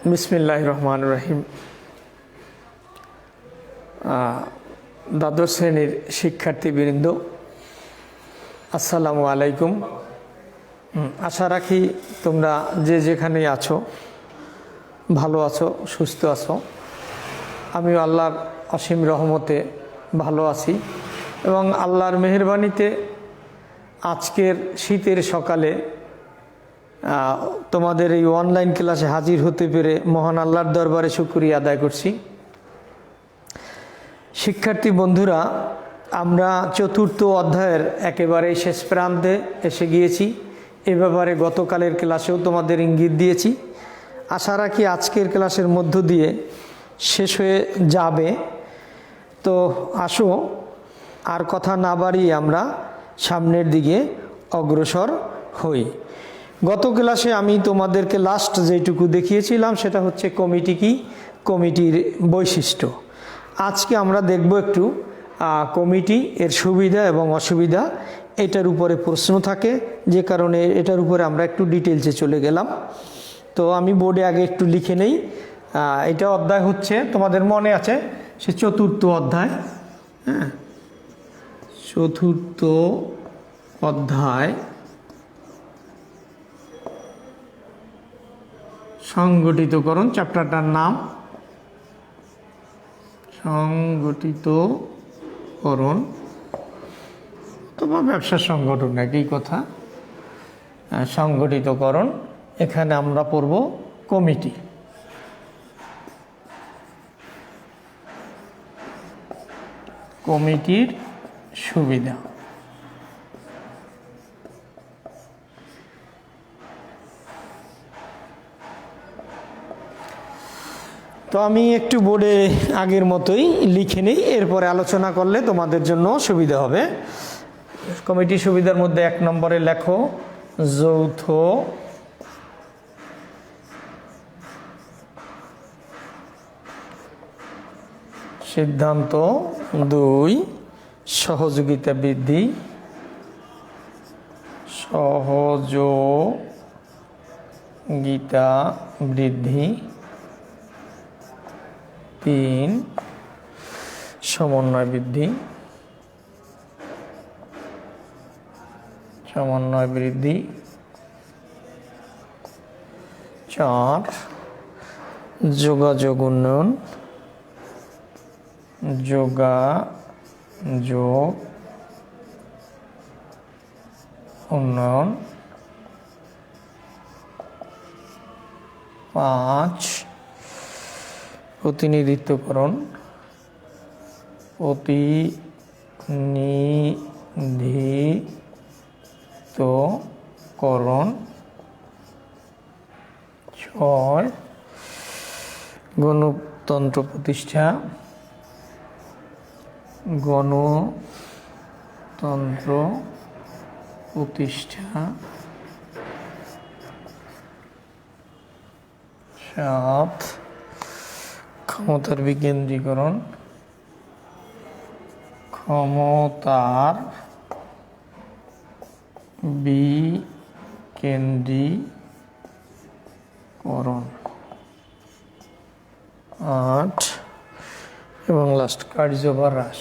বিসমিল্লাহির রহমানির রহিম। দ্বাদশ শ্রেণীর শিক্ষার্থীবৃন্দ, আসসালামু আলাইকুম। আশা রাখি তোমরা যে যেখানেই আছো ভালো আছো, সুস্থ আছো। আমিও আল্লাহর অসীম রহমতে ভালো আছি এবং আল্লাহর মেহেরবানিতে আজকের শীতের সকালে তোমাদের এই অনলাইন ক্লাসে হাজির হতে পেরে মহান আল্লাহর দরবারে শুকরিয়া আদায় করছি। শিক্ষার্থী বন্ধুরা, আমরা চতুর্থ অধ্যায়ের একেবারে শেষ প্রান্তে এসে গিয়েছি। এ ব্যাপারে গতকালের ক্লাসেও তোমাদের ইঙ্গিত দিয়েছি। আশা রাখি আজকের ক্লাসের মধ্য দিয়ে শেষ হয়ে যাবে। তো আসো আর কথা না বাড়িয়ে আমরা সামনের দিকে অগ্রসর হই। গত ক্লাসে আমি তোমাদেরকে লাস্ট যেটুকু দেখিয়েছিলাম সেটা হচ্ছে কমিটি কি, কমিটির বৈশিষ্ট্য। আজকে আমরা দেখব একটু কমিটি, এর সুবিধা এবং অসুবিধা। এটার উপরে প্রশ্ন থাকে, যে কারণে এটার উপরে আমরা একটু ডিটেলসে চলে গেলাম। তো আমি বোর্ডে আগে একটু লিখে নেই। এটা অধ্যায় হচ্ছে, তোমাদের মনে আছে, সে চতুর্থ অধ্যায়। হ্যাঁ, চতুর্থ অধ্যায় সংগঠিতকরণ, চ্যাপ্টারটার নাম সংগঠিতকরণ অথবা ব্যবসা সংগঠন, একই কথা। সংগঠিতকরণ। এখানে আমরা পড়ব কমিটি। কমিটির সুবিধা। তো আমি একটু বোর্ডে আগের মতোই লিখে নিই, এরপরে আলোচনা করলে তোমাদের জন্য সুবিধা হবে। কমিটির সুবিধার মধ্যে 1 নম্বরে লেখো যৌথ সিদ্ধান্ত। 2 সহযোগিতা বৃদ্ধি। সহযোগিতা বৃদ্ধি। 3 সমন্বয় বৃদ্ধি। সমন্বয় বৃদ্ধি। 4 যোগাযোগ উন্নয়ন। যোগাযোগ উন্নয়ন। 5 প্রতিনিধিত্বকরণ। প্রতিনিধিত্বকরণ। 6 গণতন্ত্র প্রতিষ্ঠা। গণতন্ত্র প্রতিষ্ঠা। 7 ক্ষমতার বিকেন্দ্রীকরণ। ক্ষমতার বিকেন্দ্রীকরণ। 8 এবং লাস্ট কার্যভার হ্রাস।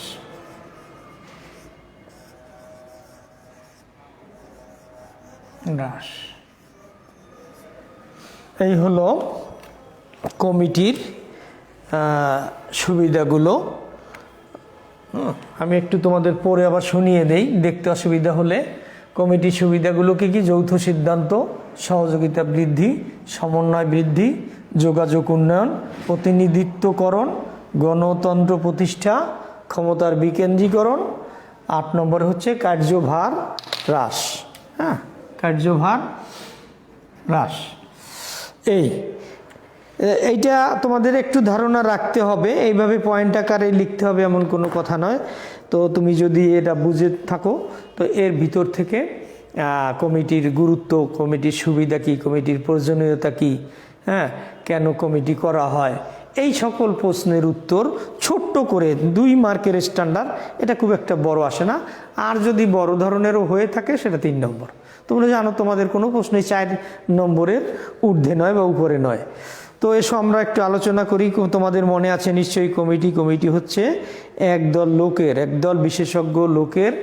এই হলো কমিটির সুবিধাগুলো। আমি একটু তোমাদের পরে আবার শুনিয়ে দেই, দেখতে অসুবিধা হলে। কমিটির সুবিধাগুলো কি কি? যৌথ সিদ্ধান্ত, সহযোগিতা বৃদ্ধি, সমন্বয় বৃদ্ধি, যোগাযোগ উন্নয়ন, প্রতিনিধিত্বকরণ, গণতন্ত্র প্রতিষ্ঠা, ক্ষমতার বিকেন্দ্রীকরণ। 8 নম্বরে হচ্ছে কার্যভার হ্রাস। হ্যাঁ, কার্যভার হ্রাস। এইটা তোমাদের একটু ধারণা রাখতে হবে। এইভাবে পয়েন্ট আকারে লিখতে হবে এমন কোনো কথা নয়। তো তুমি যদি এটা বুঝে থাকো তো এর ভিতর থেকে কমিটির গুরুত্ব, কমিটির সুবিধা কি, কমিটির প্রয়োজনীয়তা কি, হ্যাঁ, কেন কমিটি করা হয়, এই সকল প্রশ্নের উত্তর ছোট্ট করে 2 মার্কের স্ট্যান্ডার্ড, এটা খুব একটা বড় আসে না। আর যদি বড় ধরনেরও হয়ে থাকে সেটা 3 নম্বর। তোমরা জানো তোমাদের কোনো প্রশ্নই 4 নম্বরের ঊর্ধ্বে নয় বা উপরে নয়। তো এসো আমরা একটু আলোচনা করি। তোমাদের মনে আছে নিশ্চয়ই কমিটি হচ্ছে একদল লোকের, একদল বিশেষজ্ঞ লোকের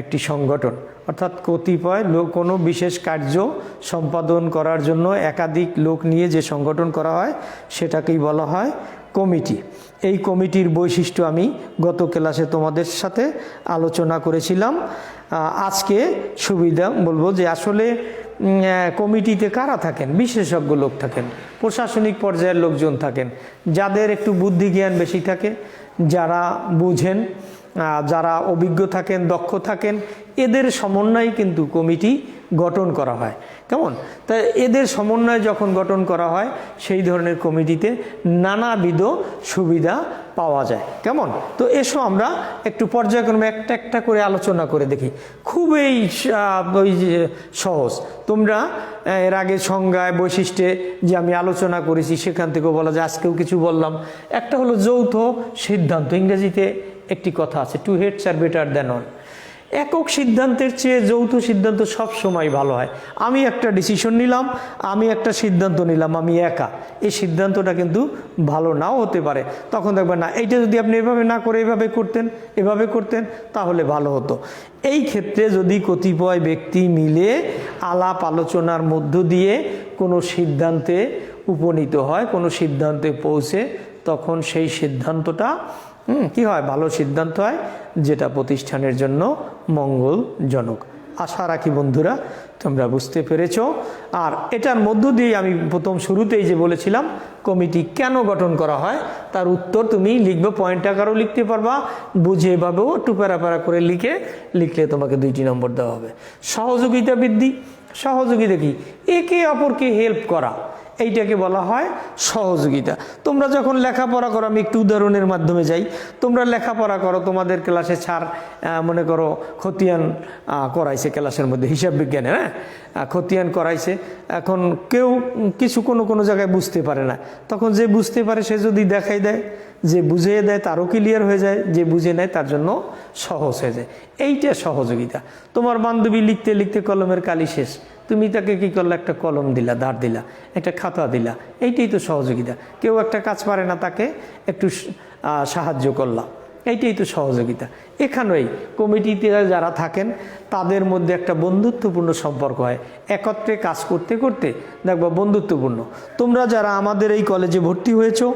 একটি সংগঠন, অর্থাৎ কতিপয় লোক কোনো বিশেষ কার্য সম্পাদন করার জন্য একাধিক লোক নিয়ে যে সংগঠন করা হয় সেটাকেই বলা হয় কমিটি। এই কমিটির বৈশিষ্ট্য আমি গত ক্লাসে তোমাদের সাথে আলোচনা করেছিলাম। আজকে সুবিধা বলবো যে আসলে কমিটিতে কারা থাকেন? বিশেষজ্ঞ লোক থাকেন, প্রশাসনিক পর্যায়ের লোকজন থাকেন, যাদের একটু বুদ্ধি জ্ঞান বেশি থাকে, যারা বুঝেন, যারা অভিজ্ঞ থাকেন, দক্ষ থাকেন, এদের সমন্বয়ে কিন্তু কমিটি গঠন করা হয়। কেমন? তাই এদের সমন্বয়ে যখন গঠন করা হয় সেই ধরনের কমিটিতে নানাবিধ সুবিধা পাওয়া যায়। কেমন? তো এসো আমরা একটু পর্যায়ক্রমে একটা একটা করে আলোচনা করে দেখি। খুবই ওই সহজ। তোমরা এর আগে সংজ্ঞায় বৈশিষ্ট্যে যে আমি আলোচনা করেছি সেখান থেকেও বলা যায়, আজকেও কিছু বললাম। একটা হলো যৌথ সিদ্ধান্ত। ইংরেজিতে একটি কথা আছে, two heads are better than one. একক সিদ্ধান্তের চেয়ে যৌথ সিদ্ধান্ত সব সময় ভালো হয়। আমি একটা ডিসিশন নিলাম, আমি একটা সিদ্ধান্ত নিলাম, আমি একা, এই সিদ্ধান্তটা কিন্তু ভালো নাও হতে পারে। তখন দেখবেন না, এইটা যদি আপনি এভাবে না করে এভাবে করতেন তাহলে ভালো হতো। এই ক্ষেত্রে যদি কতিপয় ব্যক্তি মিলে আলাপ আলোচনার মধ্য দিয়ে কোনো সিদ্ধান্তে উপনীত হয়, কোনো সিদ্ধান্তে পৌঁছে, তখন সেই সিদ্ধান্তটা কি হয়? ভালো সিদ্ধান্ত হয়, যেটা প্রতিষ্ঠানের জন্য মঙ্গলজনক। আশা রাখি বন্ধুরা তোমরা বুঝতে পেরেছ। আর এটার মধ্য দিয়ে আমি প্রথম শুরুতেই যে বলেছিলাম কমিটি কেন গঠন করা হয় তার উত্তর তুমি লিখবে, পয়েন্ট আকারেও লিখতে পারবা, বুঝে এভাবেও একটু প্যারা করে লিখলে তোমাকে 2টি নম্বর দেওয়া হবে। সহযোগিতা বৃদ্ধি। সহযোগিতা কি? একে অপরকে হেল্প করা, এইটাকে বলা হয় সহযোগিতা। তোমরা যখন লেখাপড়া করো, আমি একটু উদাহরণের মাধ্যমে যাই, তোমরা লেখাপড়া করো, তোমাদের ক্লাসে স্যার মনে করো খতিয়ান করাইছে ক্লাসের মধ্যে, হিসাব বিজ্ঞানে, হ্যাঁ, খতিয়ান করাইছে। এখন কেউ কিছু কোনো জায়গায় বুঝতে পারে না, তখন যে বুঝতে পারে সে যদি দেখাই দেয়, যে বুঝিয়ে দেয় তারও ক্লিয়ার হয়ে যায়, যে বুঝে নেয় তার জন্য সহজ হয়ে যায়। এইটা সহযোগিতা। তোমার বান্ধবী লিখতে লিখতে কলমের কালি শেষ, তুমি তাকে কি করলে? একটা কলম দিলা, ধার দিলা, একটা খাতা দিলা, এইটাই তো সহযোগিতা। কেউ একটা কাজ পারে না, তাকে একটু সাহায্য করলাম, এইটাই তো সহযোগিতা। এখানেই কমিটিতে যারা থাকেন তাদের মধ্যে একটা বন্ধুত্বপূর্ণ সম্পর্ক হয়, একত্রে কাজ করতে করতে দেখবা বন্ধুত্বপূর্ণ। তোমরা যারা আমাদের এই কলেজে ভর্তি হয়েছো,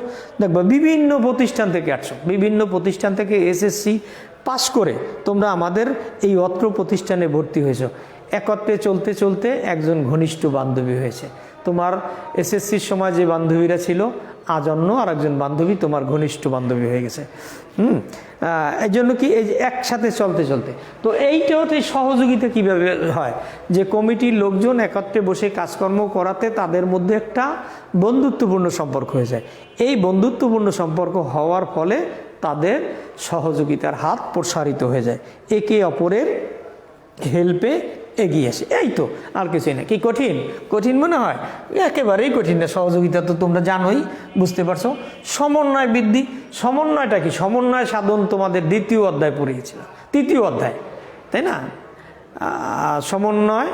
দেখবা বিভিন্ন প্রতিষ্ঠান থেকে আসছো, বিভিন্ন প্রতিষ্ঠান থেকে এসএসসি পাস করে তোমরা আমাদের এই অত্র প্রতিষ্ঠানে ভর্তি হয়েছো। একত্রে চলতে চলতে একজন ঘনিষ্ঠ বান্ধবী হয়েছে। তোমার এসএসসির সময় যে বান্ধবীরা ছিল, আজ অন্য আর একজন বান্ধবী তোমার ঘনিষ্ঠ বান্ধবী হয়ে গেছে। এই জন্য কি, এই যে একসাথে চলতে চলতে, তো এইটাও তো সহযোগিতা কিভাবে হয়, যে কমিটির লোকজন একত্রে বসে কাজকর্ম করাতে তাদের মধ্যে একটা বন্ধুত্বপূর্ণ সম্পর্ক হয়ে যায়। এই বন্ধুত্বপূর্ণ সম্পর্ক হওয়ার ফলে তাদের সহযোগিতার হাত প্রসারিত হয়ে যায়, একে অপরের হেল্পে এগিয়ে আসে। এই তো, আর কিছুই না। কি কঠিন মনে হয়? একেবারেই কঠিন না। সহযোগিতা তো তোমরা জানোই, বুঝতে পারছো। সমন্বয় বৃদ্ধি। সমন্বয়টা কি? সমন্বয় সাধন তোমাদের 2য় অধ্যায় পড়িয়েছিল, 3য় অধ্যায়, তাই না? সমন্বয়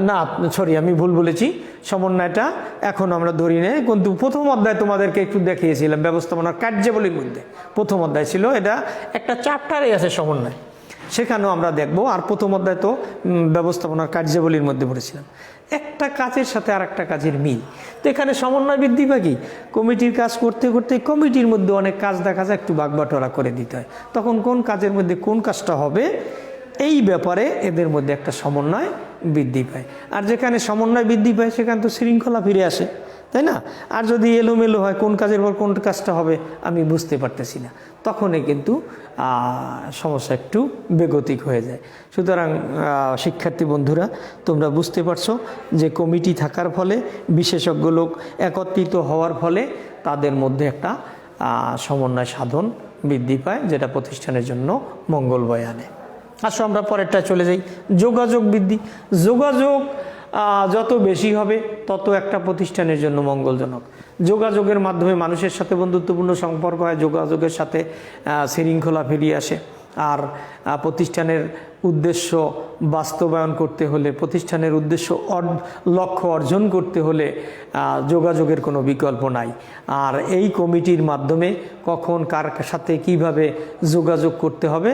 না, সরি, আমি ভুল বলেছি। সমন্বয়টা এখন আমরা ধরি নেই, কিন্তু 1ম অধ্যায় তোমাদেরকে একটু দেখিয়েছিলাম ব্যবস্থাপনার কার্যাবলীর মধ্যে। 1ম অধ্যায় ছিল, এটা একটা চ্যাপ্টারে আছে সমন্বয়, সেখানেও আমরা দেখব। আর 1ম অধ্যায় তো ব্যবস্থাপনার কার্যাবলীর মধ্যে পড়েছিলাম। একটা কাজের সাথে আর একটা কাজের মিল। তো এখানে সমন্বয় বৃদ্ধি পায় কি? কমিটির কাজ করতে করতে কমিটির মধ্যে অনেক কাজ দেখা যায়, একটু ভাগবাটোয়ারা করে দিতে হয়। তখন কোন কাজের মধ্যে কোন কাজটা হবে, এই ব্যাপারে এদের মধ্যে একটা সমন্বয় বৃদ্ধি পায়। আর যেখানে সমন্বয় বৃদ্ধি পায় সেখানে তো শৃঙ্খলা ফিরে আসে, তাই না? আর যদি এলোমেলো হয়, কোন কাজের পর কোন কাজটা হবে আমি বুঝতে পারতেছি না, তখনই কিন্তু সমস্যা একটু বেগতিক হয়ে যায়। সুতরাং শিক্ষার্থী বন্ধুরা, তোমরা বুঝতে পারছো যে কমিটি থাকার ফলে, বিশেষজ্ঞ লোক একত্রিত হওয়ার ফলে তাদের মধ্যে একটা সমন্বয় সাধন বৃদ্ধি পায়, যেটা প্রতিষ্ঠানের জন্য মঙ্গল বয়ে আনে। আসো আমরা পরেরটা চলে যাই। যোগাযোগ বৃদ্ধি। যোগাযোগ যত বেশি হবে তত একটা প্রতিষ্ঠানের জন্য মঙ্গলজনক। যোগাযোগের মাধ্যমে মানুষের সাথে বন্ধুত্বপূর্ণ সম্পর্ক হয়, যোগাযোগের সাথে শৃঙ্খলা ফিরিয়ে আসে, আর প্রতিষ্ঠানের উদ্দেশ্য বাস্তবায়ন করতে হলে, প্রতিষ্ঠানের উদ্দেশ্য লক্ষ্য অর্জন করতে হলে যোগাযোগের কোনো বিকল্প নাই। আর এই কমিটির মাধ্যমে কখন কার সাথে কিভাবে যোগাযোগ করতে হবে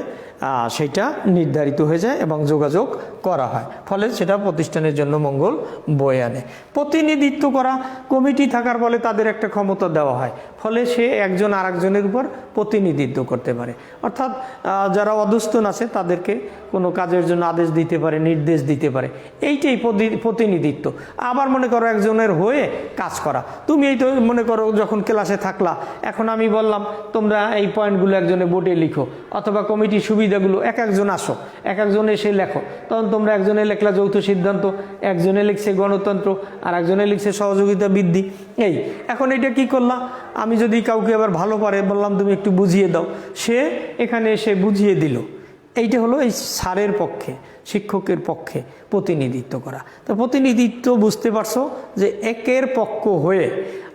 সেটা নির্ধারিত হয়ে যায় এবং যোগাযোগ করা হয়, ফলে সেটা প্রতিষ্ঠানের জন্য মঙ্গল বয়ে আনে। প্রতিনিধিত্ব করা, কমিটি থাকার ফলে তাদের একটা ক্ষমতা দেওয়া হয়, ফলে সে একজন আরেকজনের উপর প্রতিনিধিত্ব করতে পারে। অর্থাৎ যারা অধস্তন আছে তাদেরকে কোনো কাজের জন্য আদেশ দিতে পারে, নির্দেশ দিতে পারে, এইটাই প্রতিনিধিত্ব। আবার মনে করো একজনের হয়ে কাজ করা, তুমি এই তো মনে করো যখন ক্লাসে থাকলা, এখন আমি বললাম তোমরা এই পয়েন্টগুলো একজনে বোর্ডে লিখো, অথবা কমিটির সুবিধাগুলো একজন আসো, একজনে এসে লেখো, তখন তোমরা একজনে লেখলা যৌথ সিদ্ধান্ত, একজনে লিখছে গণতন্ত্র, আর একজনে লিখছে সহযোগিতা বৃদ্ধি। এই এখন এটা কি করলাম, আমি যদি কাউকে আবার ভালো পারে বললাম তুমি একটু বুঝিয়ে দাও, সে এখানে এসে বুঝিয়ে দিল। এইটা হলো এই স্যারের পক্ষে, শিক্ষকের পক্ষে প্রতিনিধিত্ব করা। তো প্রতিনিধিত্ব বুঝতে পারছো যে একের পক্ষ হয়ে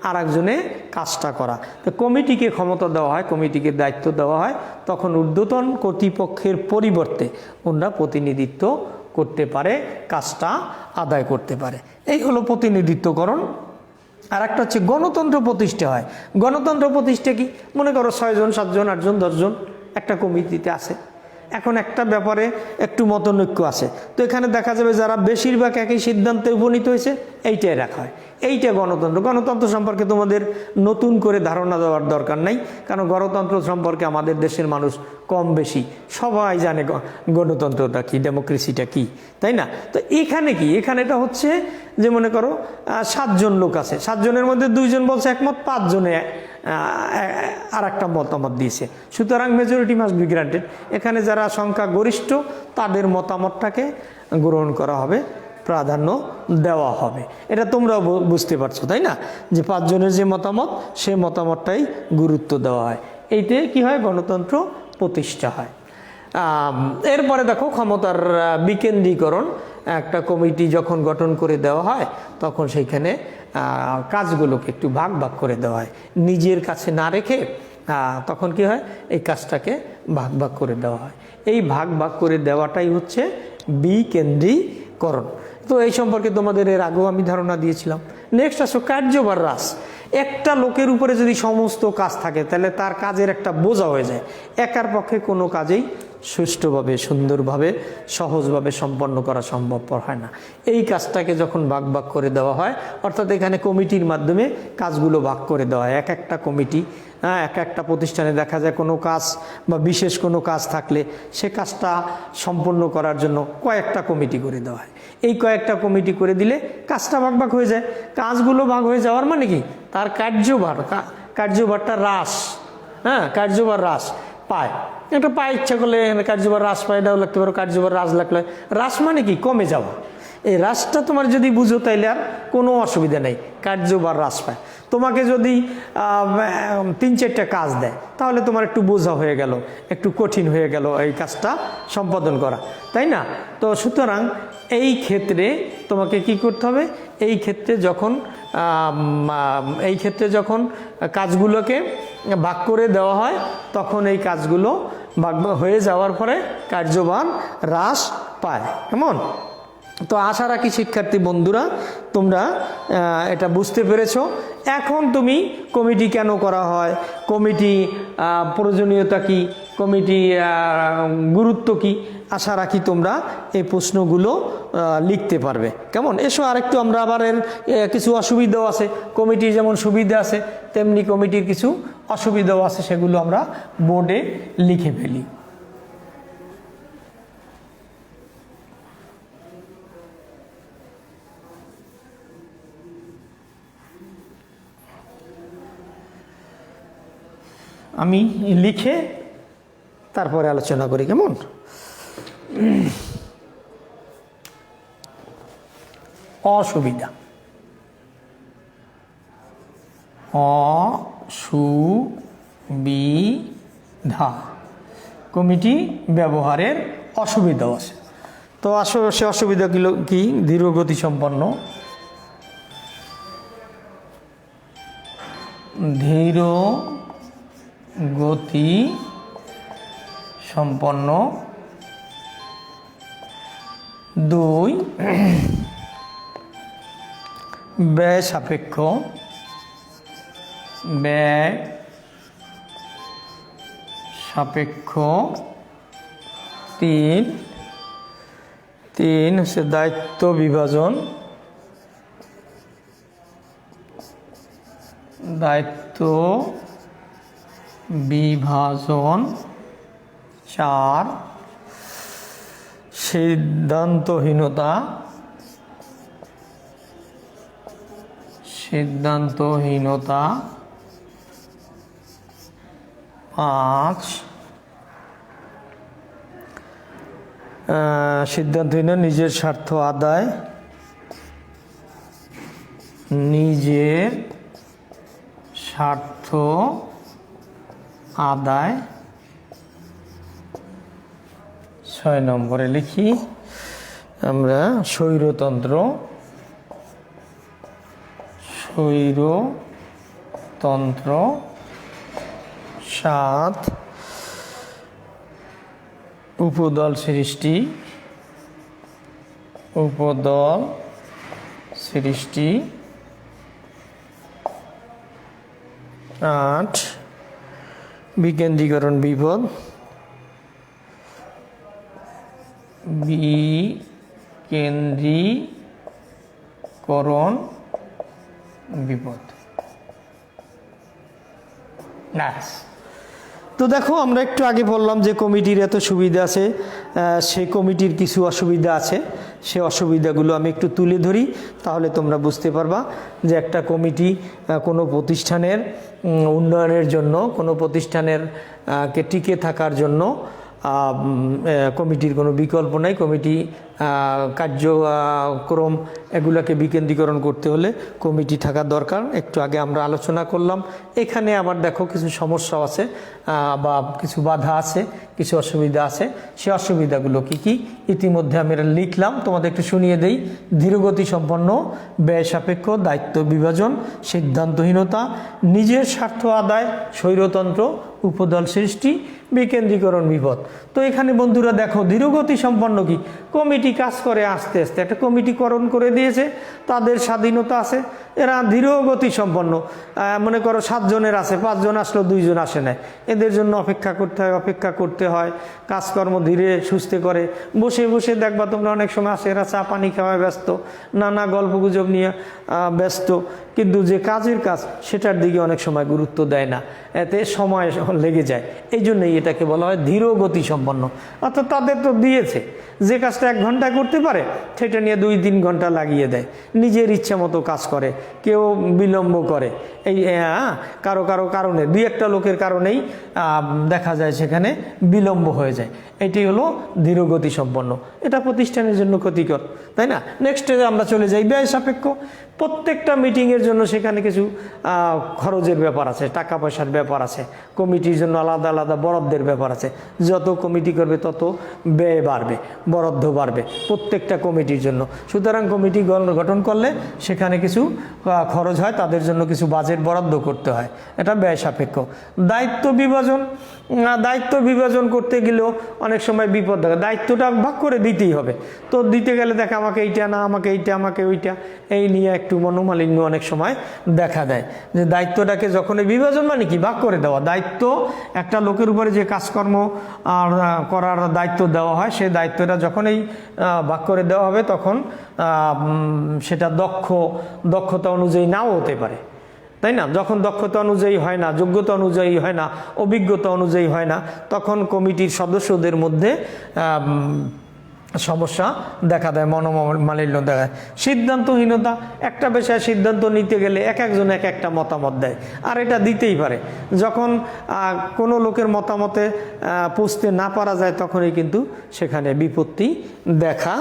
আর একজনে কাজটা করা। তো কমিটিকে ক্ষমতা দেওয়া হয়, কমিটিকে দায়িত্ব দেওয়া হয়, তখন ঊর্ধ্বতন কর্তৃপক্ষের পরিবর্তে ওনারা প্রতিনিধিত্ব করতে পারে, কাজটা আদায় করতে পারে। এই হলো প্রতিনিধিত্বকরণ। আর একটা হচ্ছে গণতন্ত্র প্রতিষ্ঠা হয়। গণতন্ত্র প্রতিষ্ঠা কি, মনে করো 6 জন 7 জন 8 জন 10 জন একটা কমিটিতে আছে, এখন একটা ব্যাপারে একটু মতনৈক্য আছে, তো এখানে দেখা যাবে যারা বেশিরভাগ একই সিদ্ধান্তে উপনীত হয়েছে এইটাই রাখা হয়। এইটা গণতন্ত্র। গণতন্ত্র সম্পর্কে তোমাদের নতুন করে ধারণা দেওয়ার দরকার নাই, কারণ গণতন্ত্র সম্পর্কে আমাদের দেশের মানুষ কম বেশি সবাই জানে গণতন্ত্রটা কি, ডেমোক্রেসিটা কি, তাই না? তো এখানে কি, এখানে এটা হচ্ছে যে মনে করো 7 জন লোক আছে, 7 জনের মধ্যে 2 জন বলছে একমত, 5 জনে আর একটা মতামত দিয়েছে, সুতরাং মেজরিটি মাস্ট বি গ্রান্টেড। এখানে যারা সংখ্যা গরিষ্ঠ তাদের মতামতটাকে গ্রহণ করা হবে, প্রাধান্য দেওয়া হবে। এটা তোমরাও বুঝতে পারছো, তাই না? যে 5 জনের যে মতামত, সে মতামতটাই গুরুত্ব দেওয়া হয়। এইতে কি হয়, গণতন্ত্র প্রতিষ্ঠা হয়। এরপরে দেখো ক্ষমতার বিকেন্দ্রীকরণ। একটা কমিটি যখন গঠন করে দেওয়া হয় তখন সেইখানে কাজগুলোকে একটু ভাগ ভাগ করে দেওয়া হয়, নিজের কাছে না রেখে তখন কি হয়, এই কাজটাকে ভাগ ভাগ করে দেওয়া হয়। এই ভাগ ভাগ করে দেওয়াটাই হচ্ছে বিকেন্দ্রীকরণ। তো এই সম্পর্কে তোমাদের এর আগেও আমি ধারণা দিয়েছিলাম। নেক্সট আসো কার্যভার হ্রাস। একটা লোকের উপরে যদি সমস্ত কাজ থাকে তাহলে তার কাজের একটা বোঝা হয়ে যায়, একার পক্ষে কোনো কাজেই সুষ্ঠুভাবে, সুন্দরভাবে, সহজভাবে সম্পন্ন করা সম্ভবপর হয় না। এই কাজটাকে যখন ভাগ ভাগ করে দেওয়া হয়, অর্থাৎ এখানে কমিটির মাধ্যমে কাজগুলো ভাগ করে দেওয়া হয়। এক একটা কমিটি, এক একটা প্রতিষ্ঠানে দেখা যায় কোনো কাজ বা বিশেষ কোনো কাজ থাকলে সে কাজটা সম্পন্ন করার জন্য কয়েকটা কমিটি করে দেওয়া হয়। এই কয়েকটা কমিটি করে দিলে কাজটা ভাগ ভাগ হয়ে যায়। কাজগুলো ভাগ হয়ে যাওয়ার মানে কি, তার কার্যভারটা হ্রাস, কার্যভার হ্রাস পায়। একটা পায়, ইচ্ছা করলে কার্যভার হ্রাস পায়, এটাও লিখতে পারো কার্যভার হ্রাস লাগলে। হ্রাস মানে কি, কমে যাওয়া। এই হ্রাসটা তোমার যদি বুঝো তাইলে আর কোনো অসুবিধা নেই, কার্যভার হ্রাস পায়। তোমাকে যদি 3-4টা কাজ দেয় তাহলে তোমার একটু বোঝা হয়ে গেল, একটু কঠিন হয়ে গেল এই কাজটা সম্পাদন করা, তাই না? তো সুতরাং এই ক্ষেত্রে তোমাকে কি করতে হবে, এই ক্ষেত্রে যখন কাজগুলোকে ভাগ করে দেওয়া হয় তখন এই কাজগুলো ভাগ হয়ে যাওয়ার পরে কার্যভার হ্রাস পায়। কেমন? তো আশা রাখি শিক্ষার্থী বন্ধুরা তোমরা এটা বুঝতে পেরেছো। এখন তুমি কমিটি কেন করা হয়, কমিটি প্রয়োজনীয়তা কি, কমিটি গুরুত্ব কি, আশা রাখি তোমরা এই প্রশ্নগুলো লিখতে পারবে। কেমন? এসো আরেকটু আমরা আবার এর কিছু অসুবিধাও আছে, কমিটির যেমন সুবিধা আছে তেমনি কমিটির কিছু অসুবিধাও আছে, সেগুলো আমরা বোর্ডে লিখে ফেলি। আমি লিখে তারপরে আলোচনা করি। কেমন? অসুবিধা, অসুবিধা, কমিটি ব্যবহারের অসুবিধাও আছে। তো আসলে সে অসুবিধাগুলো কি, ধীরগতি সম্পন্ন, ধীর গতি সম্পন্ন 2 ব্যয় সাপেক্ষ, ব্যয় সাপেক্ষ। 3 হচ্ছে দায়িত্ব বিভাজন, দায়িত্ব বিভাজন। 4 সিদ্ধান্তহীনতা, সিদ্ধান্তহীনতা। 5 সিদ্ধান্তহীন নিজের স্বার্থ আদায়, নিজের স্বার্থ আদায়। 6 নম্বরে লিখি আমরা স্বৈরতন্ত্র, স্বৈরতন্ত্র। 7 উপদল সৃষ্টি, উপদল সৃষ্টি। 8 বিকেন্দ্রীকরণ বিপদ, বিকেন্দ্রীকরণ বিপদ। নাইস। তো দেখো, আমরা একটু আগে বললাম যে কমিটির এত সুবিধা আছে, সেই কমিটির কিছু অসুবিধা আছে। সে অসুবিধাগুলো আমি একটু তুলে ধরি, তাহলে তোমরা বুঝতে পারবা যে একটা কমিটি কোনো প্রতিষ্ঠানের উন্নয়নের জন্য, কোনো প্রতিষ্ঠানের কে টিকে থাকার জন্য কমিটির কোনো বিকল্প নাই। কমিটি কার্যক্রম এগুলাকে বিকেন্দ্রীকরণ করতে হলে কমিটি থাকা দরকার। একটু আগে আমরা আলোচনা করলাম। এখানে আবার দেখো কিছু সমস্যা আছে বা কিছু বাধা আছে, কিছু অসুবিধা আছে। সে অসুবিধাগুলো কি কি ইতিমধ্যে আমি লিখলাম, তোমাদের একটু শুনিয়ে দেই। ধীরগতি সম্পন্ন, ব্যয় সাপেক্ষ, দায়িত্ব বিভাজন, সিদ্ধান্তহীনতা, নিজের স্বার্থ আদায়, স্বৈরতন্ত্র, উপদল সৃষ্টি, বিকেন্দ্রীকরণ বিপদ। তো এখানে বন্ধুরা দেখো, ধীরগতি সম্পন্ন কি? কমিটি কাজ করে আস্তে আস্তে, একটা কমিটিকরণ করে দিয়েছে, তাদের স্বাধীনতা আছে, এরা ধীরগতি সম্পন্ন। মনে করো 7 জনের আছে, 5 জন আসলো, 2 জন আসে না, এদের জন্য অপেক্ষা করতে হয়, কাজকর্ম ধীরে সুস্থে করে। বসে বসে দেখবা তোমরা অনেক সময় আসে, এরা চা পানি খাওয়ায় ব্যস্ত, নানা গল্পগুজব নিয়ে ব্যস্ত, কিন্তু যে কাজের কাজ সেটার দিকে অনেক সময় গুরুত্ব দেয় না, এতে সময় লেগে যায়। এই জন্যই এটাকে বলা হয় ধীরগতি সম্পন্ন। অর্থাৎ তাদের তো দিয়েছে, যে কাজটা 1 ঘন্টা করতে পারে সেটা নিয়ে 2-3 ঘন্টা লাগিয়ে দেয়, নিজের ইচ্ছা মতো কাজ করে, কেউ বিলম্ব করে। এই কারো কারণে, 2-1টা লোকের কারণেই দেখা যায় সেখানে বিলম্ব হয়ে যায়। এটি হলো ধীরগতি সম্পন্ন। এটা প্রতিষ্ঠানের জন্য ক্ষতিকর, তাই না? নেক্সটে আমরা চলে যাই ব্যয় সাপেক্ষ। প্রত্যেকটা মিটিংয়ের জন্য সেখানে কিছু খরচের ব্যাপার আছে, টাকা পয়সার ব্যাপার আছে, কমিটির জন্য আলাদা আলাদা বরাদ্দের ব্যাপার আছে। যত কমিটি করবে তত ব্যয় বাড়বে, বরাদ্দ বাড়বে প্রত্যেকটা কমিটির জন্য। সুতরাং কমিটি গঠন করলে সেখানে কিছু খরচ হয়, তাদের জন্য কিছু বাজেট বরাদ্দ করতে হয়, এটা ব্যয় সাপেক্ষ। দায়িত্ব বিভাজন, দায়িত্ব বিভাজন করতে গেলেও অনেক সময় বিপদ থাকে। দায়িত্বটা ভাগ করে দিতেই হবে, তো দিতে গেলে দেখে আমাকে এইটা না, আমাকে এইটা, আমাকে ওইটা, এই নিয়ে একটু মনোমালিন্য অনেক সময় দেখা দেয়। যে দায়িত্বটাকে যখন বিভাজন মানে কি, ভাগ করে দেওয়া। দায়িত্ব একটা লোকের উপরে যে কাজকর্ম করার দায়িত্ব দেওয়া হয়, সেই দায়িত্বটা যখন এই ভাগ করে দেওয়া হবে তখন সেটা দক্ষতা অনুযায়ী নাও হতে পারে, তাই না? যখন দক্ষতা অনুযায়ী হয় না, যোগ্যতা অনুযায়ী হয় না, অভিজ্ঞতা অনুযায়ী হয় না, তখন কমিটির সদস্যদের মধ্যে সমস্যা দেখা দেয়, মনোমালিন্য দেখায়। সিদ্ধান্তহীনতা, একটা বিষয়ে সিদ্ধান্ত নিতে গেলে একজন একটা মতামত দেয়, আর এটা দিতেই পারে। যখন কোনো লোকের মতামতে পৌঁছতে না পারা যায়, তখনই কিন্তু সেখানে বিপত্তি দেখা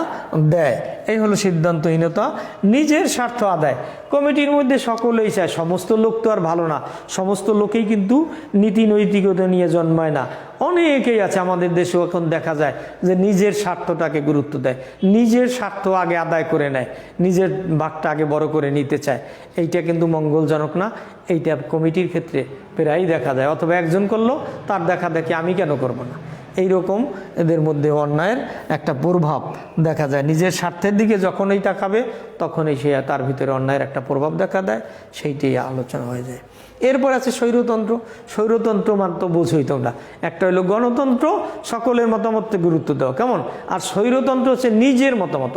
দেয়। এই হলো সিদ্ধান্তহীনতা। নিজের স্বার্থ আদায়, কমিটির মধ্যে সকলেই চায়, সমস্ত লোক তো আর ভালো না, সমস্ত লোকেই কিন্তু নীতি নৈতিকতা নিয়ে জন্মায় না। অনেকেই আছে আমাদের দেশেও এখন দেখা যায় যে নিজের স্বার্থটাকে গুরুত্ব দেয়, নিজের স্বার্থ আগে আদায় করে নেয়, নিজের ভাগটা আগে বড় করে নিতে চায়। এইটা কিন্তু মঙ্গলজনক না। এইটা কমিটির ক্ষেত্রে প্রায়ই দেখা যায়। অথবা একজন করলো, তার দেখা দেখি আমি কেন করব না, এই রকম এদের মধ্যে অন্যায়ের একটা প্রভাব দেখা যায়। নিজের স্বার্থের দিকে যখনই তাকাবে তখনই সে তার ভিতরে অন্যায়ের একটা প্রভাব দেখা দেয়, সেইটাই আলোচনা হয়ে যায়। এরপর আছে স্বৈরতন্ত্র। স্বৈরতন্ত্র মানে তো বোঝোই তোমরা, একটা হলো গণতন্ত্র, সকলের মতামতকে গুরুত্ব দেওয়া, কেমন? আর স্বৈরতন্ত্র হচ্ছে নিজের মতামত,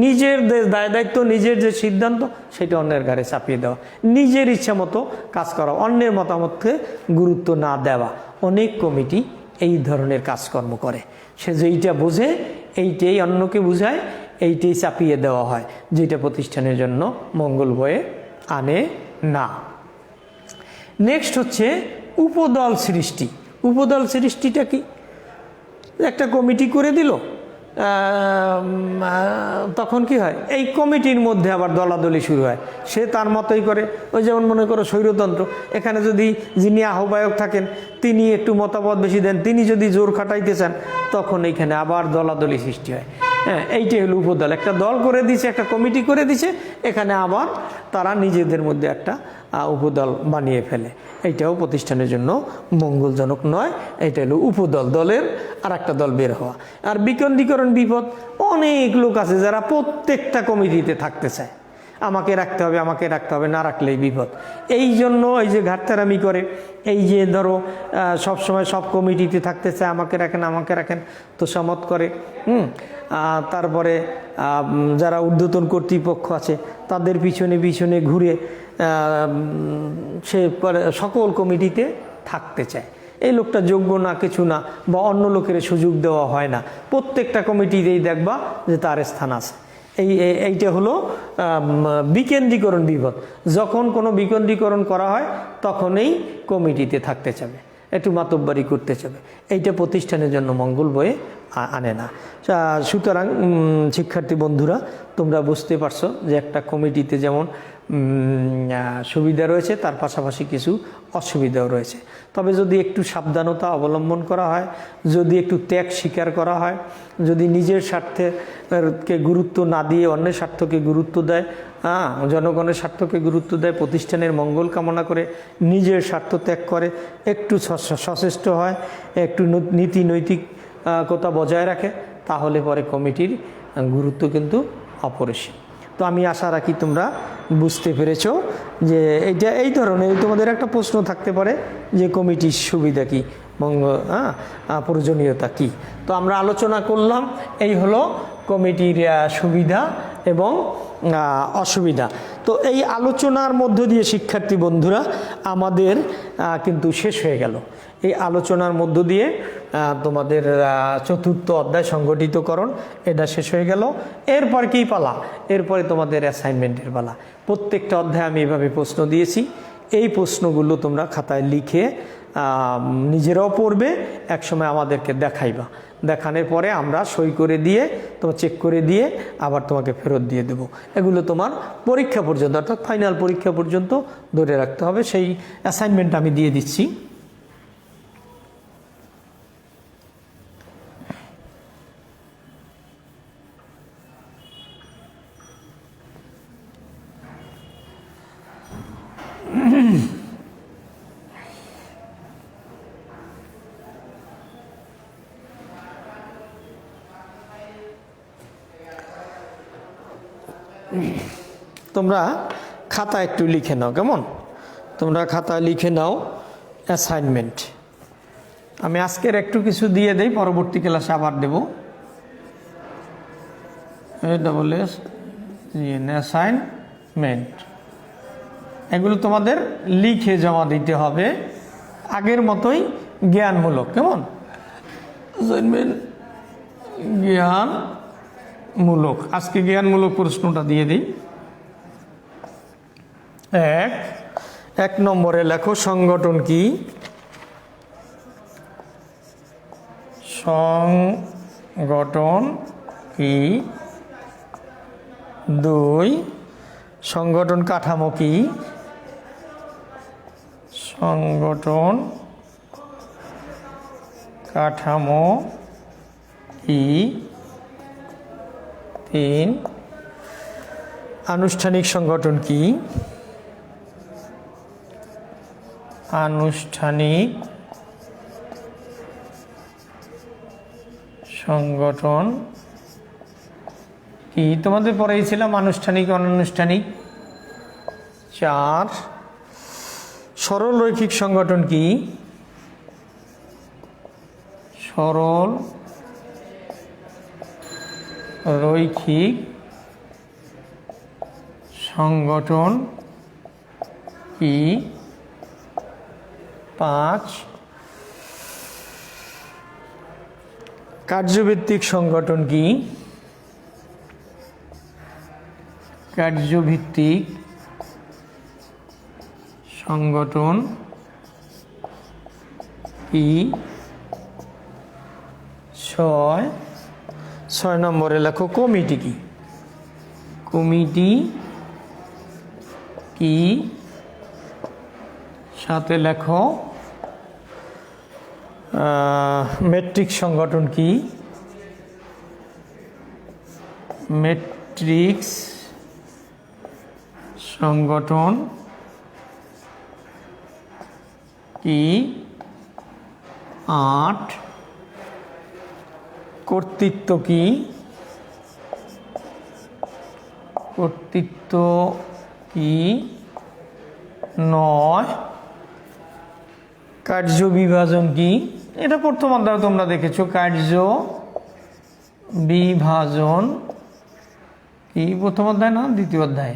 নিজের দায় দায়িত্ব, নিজের যে সিদ্ধান্ত সেটা অন্যের ঘাড়ে চাপিয়ে দেওয়া, নিজের ইচ্ছা মতো কাজ করা, অন্যের মতামতকে গুরুত্ব না দেওয়া। অনেক কমিটি এই ধরনের কাজকর্ম করে, সে যেইটা বোঝে এইটাই অন্যকে বুঝায়, এইটাই চাপিয়ে দেওয়া হয়, যেটা প্রতিষ্ঠানের জন্য মঙ্গল বয়ে আনে না। নেক্সট হচ্ছে উপদল সৃষ্টি। উপদল সৃষ্টিটা কি? একটা কমিটি করে দিল, তখন কি হয়, এই কমিটির মধ্যে আবার দলাদলি শুরু হয়, সে তার মতোই করে। ওই যেমন মনে করো স্বৈরতন্ত্র, এখানে যদি যিনি আহ্বায়ক থাকেন তিনি একটু মতামত বেশি দেন, তিনি যদি জোর খাটাইতে চান তখন এইখানে আবার দলাদলি সৃষ্টি হয়। হ্যাঁ, এইটাই হলো উপদল। একটা দল করে দিছে, একটা কমিটি করে দিছে, এখানে আবার তারা নিজেদের মধ্যে একটা উপদল বানিয়ে ফেলে। এইটাও প্রতিষ্ঠানের জন্য মঙ্গলজনক নয়। এটা হলো উপদল, দলের আর একটা দল বের হওয়া। আর বিকেন্দ্রীকরণ বিপদ। অনেক লোক আছে যারা প্রত্যেকটা কমিটিতে থাকতে চায়, আমাকে রাখতে হবে, আমাকে রাখতে হবে, না রাখলেই বিপদ। এই জন্য এই যে ঘাটতারামি করে, এই যে ধরো সবসময় সব কমিটিতে থাকতে চায়, আমাকে রাখেন, আমাকে রাখেন, তোষামত করে। তারপরে যারা ঊর্ধ্বতন কর্তৃপক্ষ আছে তাদের পিছনে পিছনে ঘুরে সে সকল কমিটিতে থাকতে চায়। এই লোকটা যোগ্য না, কিছু না, বা অন্য লোকের সুযোগ দেওয়া হয় না। প্রত্যেকটা কমিটিতেই দেখবা যে তার স্থান আছে। এইটা হলো বিকেন্দ্রীকরণ বিপদ। যখন কোনো বিকেন্দ্রীকরণ করা হয় তখনই কমিটিতে থাকতে চাবে, একটু মাতব্বারি করতে চাবে। এইটা প্রতিষ্ঠানের জন্য মঙ্গল বয়ে আনে না। সুতরাং শিক্ষার্থী বন্ধুরা, তোমরা বুঝতে পারছো যে একটা কমিটিতে যেমন সুবিধা রয়েছে, তার পাশাপাশি কিছু অসুবিধাও রয়েছে। তবে যদি একটু সাবধানতা অবলম্বন করা হয়, যদি একটু ত্যাগ স্বীকার করা হয়, যদি নিজের স্বার্থকে গুরুত্ব না দিয়ে অন্যের স্বার্থকে গুরুত্ব দেয়, জনগণের স্বার্থকে গুরুত্ব দেয়, প্রতিষ্ঠানের মঙ্গল কামনা করে নিজের স্বার্থ ত্যাগ করে, একটু সচেষ্ট হয়, একটু নীতি নৈতিকতা বজায় রাখে, তাহলে পরে কমিটির গুরুত্ব কিন্তু অপরিসীম। তো আমি আশা রাখি তোমরা বুঝতে পেরেছ যে এইটা এই ধরনের তোমাদের একটা প্রশ্ন থাকতে পারে যে কমিটির সুবিধা কী, প্রয়োজনীয়তা কী। তো আমরা আলোচনা করলাম, এই হলো কমিটির সুবিধা এবং অসুবিধা। তো এই আলোচনার মধ্য দিয়ে শিক্ষার্থী বন্ধুরা আমাদের কিন্তু শেষ হয়ে গেল। এই আলোচনার মধ্য দিয়ে তোমাদের চতুর্থ অধ্যায় সংগঠিতকরণ এটা শেষ হয়ে গেল। এরপর কি পালা? এরপরে তোমাদের অ্যাসাইনমেন্টের পালা। প্রত্যেকটা অধ্যায়ে আমি এভাবে প্রশ্ন দিয়েছি, এই প্রশ্নগুলো তোমরা খাতায় লিখে নিজেরাও পড়বে, একসময় আমাদেরকে দেখাইবা। দেখানোর পরে আমরা সই করে দিয়ে, তোমার চেক করে দিয়ে আবার তোমাকে ফেরত দিয়ে দেবো। এগুলো তোমার পরীক্ষা পর্যন্ত, অর্থাৎ ফাইনাল পরীক্ষা পর্যন্ত ধরে রাখতে হবে। সেই অ্যাসাইনমেন্ট আমি দিয়ে দিচ্ছি। তোমরা খাতা একটু লিখে নাও, কেমন? তোমরা খাতা লিখে নাও অ্যাসাইনমেন্ট। আমি আজকের একটু কিছু দিয়ে দেই, পরবর্তী ক্লাসে আবার দেব। অ্যাসাইনমেন্ট এগুলো তোমাদের লিখে জমা দিতে হবে, আগের মতোই জ্ঞানমূলক, কেমন? অ্যাসাইনমেন্ট জ্ঞানমূলক। আজকে জ্ঞানমূলক প্রশ্নটা দিয়ে দিই। এক নম্বরে লেখো সংগঠন কি? সংগঠন কি? 2 সংগঠন কাঠামো কি? সংগঠন কাঠামো কি? 3 আনুষ্ঠানিক সংগঠন কি? আনুষ্ঠানিক সংগঠন কি? তোমাদের পড়াইছিলাম আনুষ্ঠানিক অনানুষ্ঠানিক। 4 সরল রৈখিক সংগঠন কি? সরল রৈখিক সংগঠন কি? 5 কার্যভিত্তিক সংগঠন কি? কার্যভিত্তিক সংগঠন কি? 6 নম্বরে লেখো কমিটি কি? কমিটি কি? সাথে লেখো মেট্রিক সংগঠন কি? মেট্রিক্স সংগঠন কি? 8 কর্তৃত্ব কি? কর্তৃত্ব কি? 9 কার্য বিভাজন কি? এটা প্রথম অধ্যায় তোমরা দেখেছো। কার্য বিভাজন কি? প্রথম অধ্যায় না দ্বিতীয় অধ্যায়।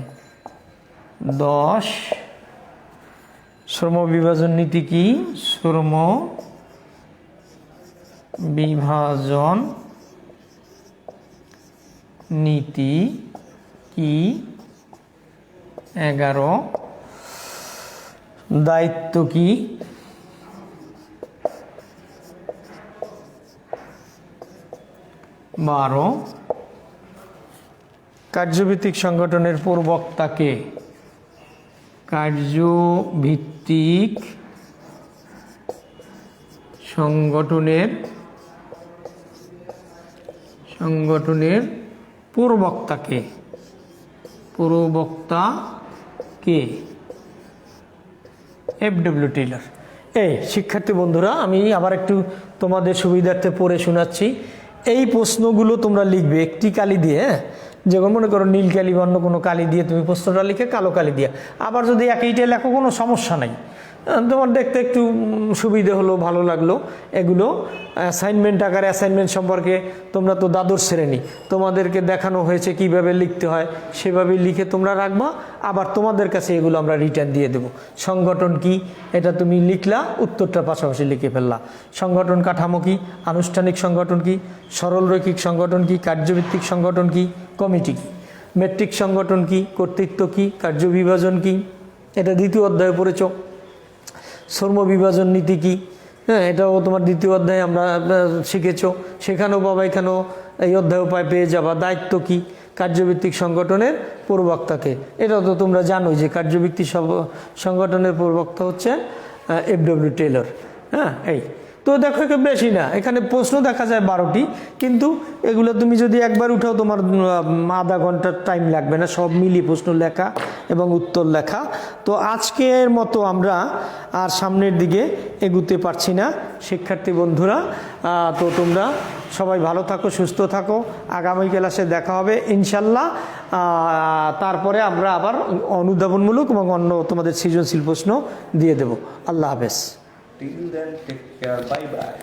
10 শ্রম বিভাজন নীতি কি? শ্রম বিভাজন নীতি কি? 11 দায়িত্ব কি? 12 কার্যভিত্তিক সংগঠনের প্রবক্তা কে? কার্যভিত্তিক সংগঠনের প্রবক্তা কে? প্রবক্তা কে? এফ.ডব্লিউ. টেইলর। এই শিক্ষার্থী বন্ধুরা, আমি আবার একটু তোমাদের সুবিধার্থে পড়ে শোনাচ্ছি। এই প্রশ্নগুলো তোমরা লিখবে একটি কালি দিয়ে, যেমন মনে করো নীল কালি বা অন্য কোনো কালি দিয়ে তুমি প্রশ্নটা লিখে কালো কালি দিয়ে, আবার যদি একইটা লেখো কোনো সমস্যা নাই, তোমার দেখতে একটু সুবিধে হলো, ভালো লাগলো। এগুলো অ্যাসাইনমেন্ট আকারে, অ্যাসাইনমেন্ট সম্পর্কে তোমরা তো দ্বাদশ শ্রেণী, তোমাদেরকে দেখানো হয়েছে কিভাবে লিখতে হয়, সেভাবেই লিখে তোমরা রাখবা। আবার তোমাদের কাছে এগুলো আমরা রিটার্ন দিয়ে দেব। সংগঠন কি? এটা তুমি লিখলা, উত্তরটা পাশাপাশি লিখে ফেললা। সংগঠন কাঠামো কি? আনুষ্ঠানিক সংগঠন কি? সরল রৈখিক সংগঠন কি? কার্যভিত্তিক সংগঠন কি? কমিটি কি? মেট্রিক সংগঠন কি? কর্তৃত্ব কি? কার্য বিভাজন কি? এটা দ্বিতীয় অধ্যায়ে পড়েছ। শ্রম বিভাজন নীতি কি? হ্যাঁ, এটাও তোমার দ্বিতীয় অধ্যায়ে আমরা শিখেছো, সেখানেও পাবা, এখানেও এই অধ্যায়ও পেয়ে যাবা। দায়িত্ব কি? কার্যভিত্তিক সংগঠনের প্রবক্তাকে। এটা তো তোমরা জানোই যে কার্যভিত্তিক সংগঠনের প্রবক্তা হচ্ছে এফ.ডব্লিউ. টেইলর। হ্যাঁ, এই তো দেখো একে বেশি না, এখানে প্রশ্ন দেখা যায় 12টি, কিন্তু এগুলো তুমি যদি একবার উঠাও তোমার আধা ঘন্টার টাইম লাগবে না, সব মিলিয়ে প্রশ্ন লেখা এবং উত্তর লেখা। তো আজকের মতো আমরা আর সামনের দিকে এগুতে পারছি না শিক্ষার্থী বন্ধুরা। তো তোমরা সবাই ভালো থাকো, সুস্থ থাকো। আগামী ক্লাসে দেখা হবে ইনশাল্লাহ। তারপরে আমরা আবার অনুধাবনমূলক এবং অন্য তোমাদের সৃজনশীল প্রশ্ন দিয়ে দেব। আল্লাহ হাফেজ। Till then, take care. Bye bye.